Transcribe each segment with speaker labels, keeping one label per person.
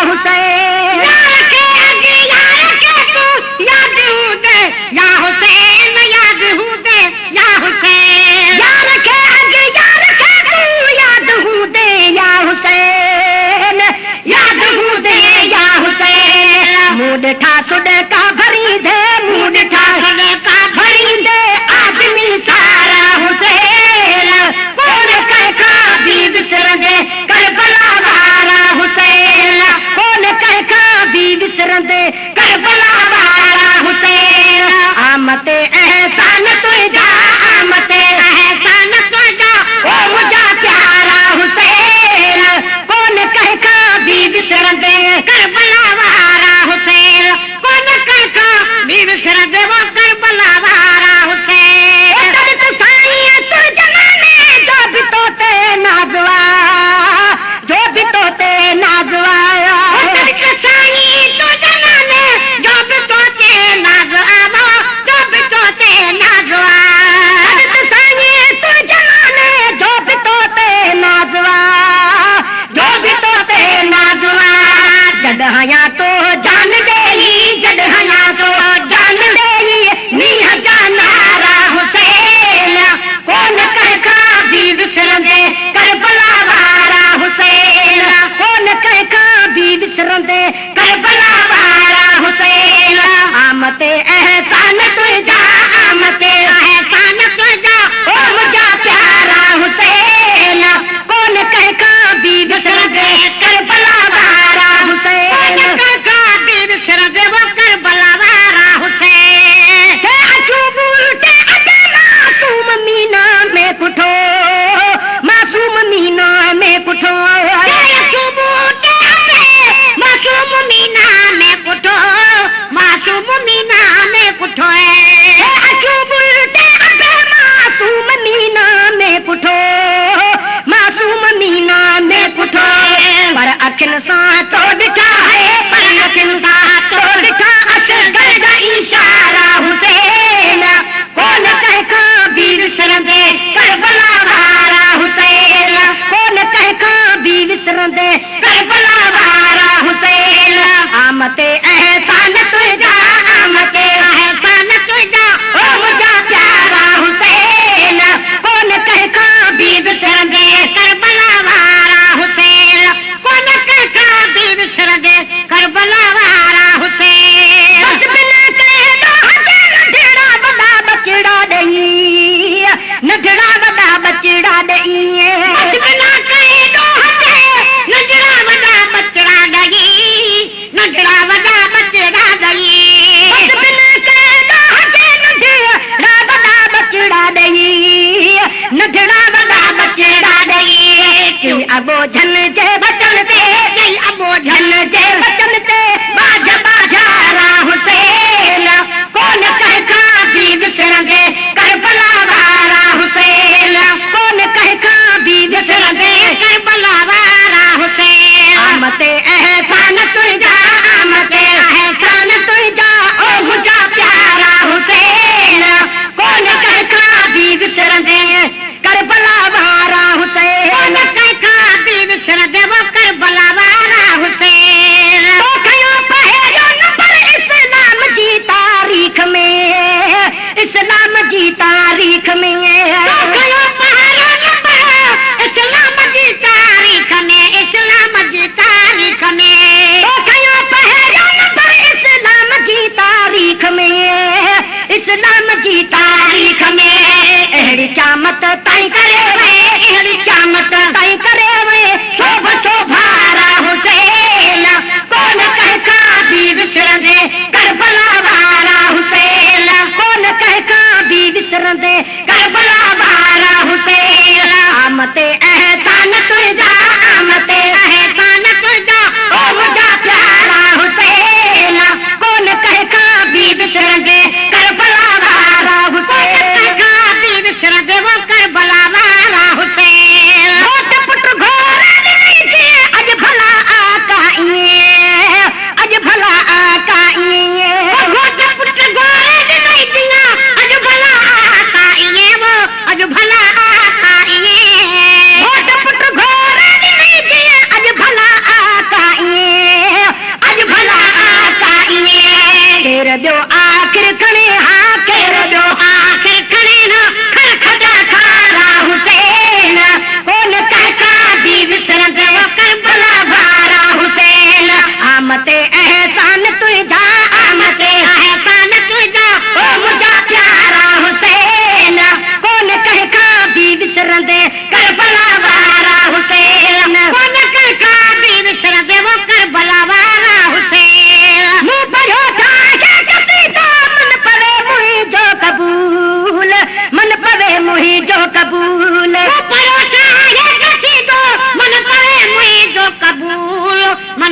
Speaker 1: हुसैन यार के अगे यार के तू याद हुदे या हुसैन याद हुदे या हुसैन यार के अगे यार के तू याद हुदे या हुसैन याद हुदे या हुसैन मूड ठा सुड का भरी दे मूड ठा सुड का भरी दे आदमी सारा हुसैन कौन कह का भी बिसर दे करबला वाला हुसैन कौन कह का भी बिसर दे करबला वाला हुसैन आमते एहसान तुझा आमते एहसान तुझा ओ मुझा प्यारा हुसैन कौन कह का भी बिसर दे करबला वाला हुसैन कौन कह का भी बिसर दे वो करबला वाला हुसैन दर्द साईं तो जमाने जो भी तोते नाजवा जो भी तोते नाजवा दर्द साईं तो जमाने जो भी तोते नाजवा जो भी तोते नाजवा दर्द साईं तो जमाने जो भी तोते नाजवा जो भी तोते नाजवा जडहया तो जान देई जडहया तो जान देई नीह जानारा हुसैन कौन कह का भी बिसर दे करबला वाला हुसैन कौन कह का भी बिसर दे करबला वाला हुसैन आमते एहसान तुझा आमते एहसान तुझा ओ मुझा प्यारा हुसैन कौन कह का भी बिसर दे करबला वाला हुसैन कौन कह का भी बिसर दे वो करबला वाला हुसैन ते अशुभ उल्टे अजे मासूम मीना में कुठो मासूम मीना में कुठो ते अशुभ उल्टे अजे मासूम मीना में कुठो मासूम मीना में कुठो ते अशुभ उल्टे अजे मासूम मीना में कुठो मासूम मीना में कुठो पर अखिन सा तो दिखा है पर अखिन सा तो दिखा असगर दा इशारा हुसैन कौन कह का भी बिसर दे करबला वाला हुसैन कौन कह का भी बिसर दे करबला वाला हुसैन आमते एहसान तुझा आमते एहसान तुझा ओ मुझा प्यारा हुसैन कौन कह का भी बिसर दे करबला वाला हुसैन कौन कह का भी बिसर दे करबला वाला हुसैन बस बिना कहे दो हजे नढड़ा बड़ा बचड़ा दई नढड़ा बड़ा बचड़ा दई बस बिना कहे दो हजे नढड़ा बड़ा बचड़ा दई नढड़ा बड़ा बचड़ा दई बस बिना कहे दो हजे नढड़ा बड़ा बचड़ा दई नढड़ा बड़ा बचड़ा दई कि अबो झन जे बचन ते कि अबो झन जे बचन ते बाज बाजारा हुसैन कौन कह का भी बिसर दे करबला वाला हुसैन कौन कह का भी बिसर दे करबला वाला हुसैन आमते एहसान तुझा आमते एहसान तुझा ओ मुझा प्यारा हुसैन कौन कह का भी बिसर दे करबला वाला हुसैन कौन कह का भी बिसर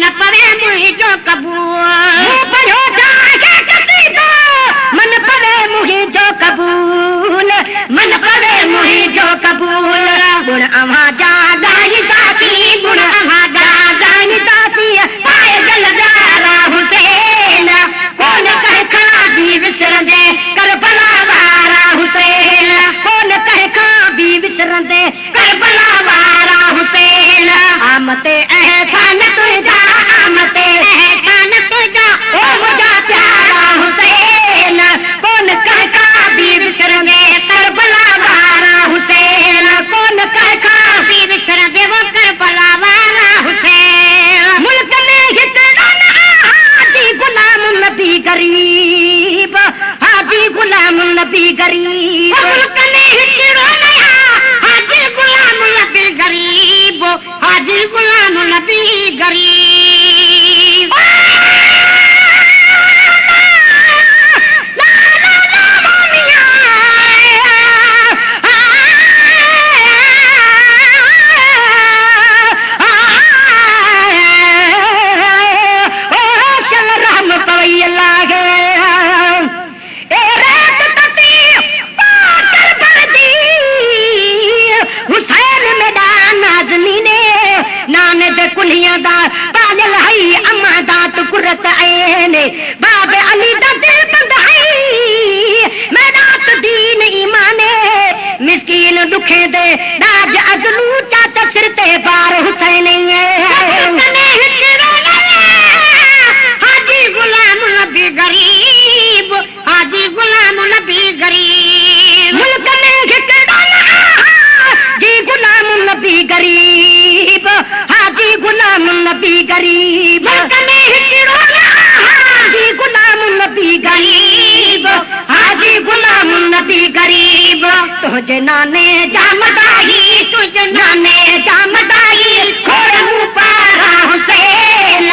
Speaker 1: मन पवे मुहिंजो कबूल पढ़ो जाके कसीदो मन पवे मुहिंजो कबूल मन पवे मुहिंजो कबूल गुण अवां जा लाई दासी गुण अवां जा लाई दासी पाए जलदारा हुसैन कौन कह खा भी विसरंदे करबला वारा हुसैन कौन कह खा भी विसरंदे करबला वारा हुसैन आमते एहसान तुझा आमते एहसान तुझा ओ मुझा प्यारा हुसैन कौन कह खा भी विसरंदे करबला वारा हुसैन कौन कह खा भी विसरंदे वो करबला वारा हुसैन मुल्क में हिकड़ो न हाजी गुलाम नबी गरीब हाजी गुलाम नबी गरीब मुल्क में हिकड़ो न हाजी गुलाम नबी गरीब हाजी गुलाम नबी गरीब पागल हई अम्मा दात कुरत आने बाबे अली दा दिल बंद हई मैं रात दीन ईमाने मिस्कीन दुखे दे दाज अजलू चाचा सिर ते बार हुसैन हाजी गुलाम नबी गरीब हाजी गुलाम नबी गरीब मुल्क में हिकड़ो जी गुलाम नबी गरीब हाजी गुलाम नबी गरीब मुल्क में हिकड़ो हाजी गुलाम नबी गरीब हाजी गुलाम नबी गरीब तुझे नाने जामदाही तुझे नाने जामदाही खोड़ मुँह पारा हुसैन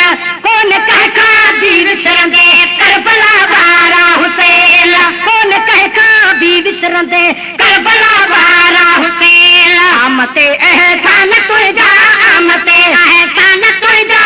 Speaker 1: कौन कह खा भी विसरंदे करबला वारा हुसैन कौन कह खा भी विसरंदे करबला वारा हुसैन आमते एहसान तुझा आमते एहसान तुझा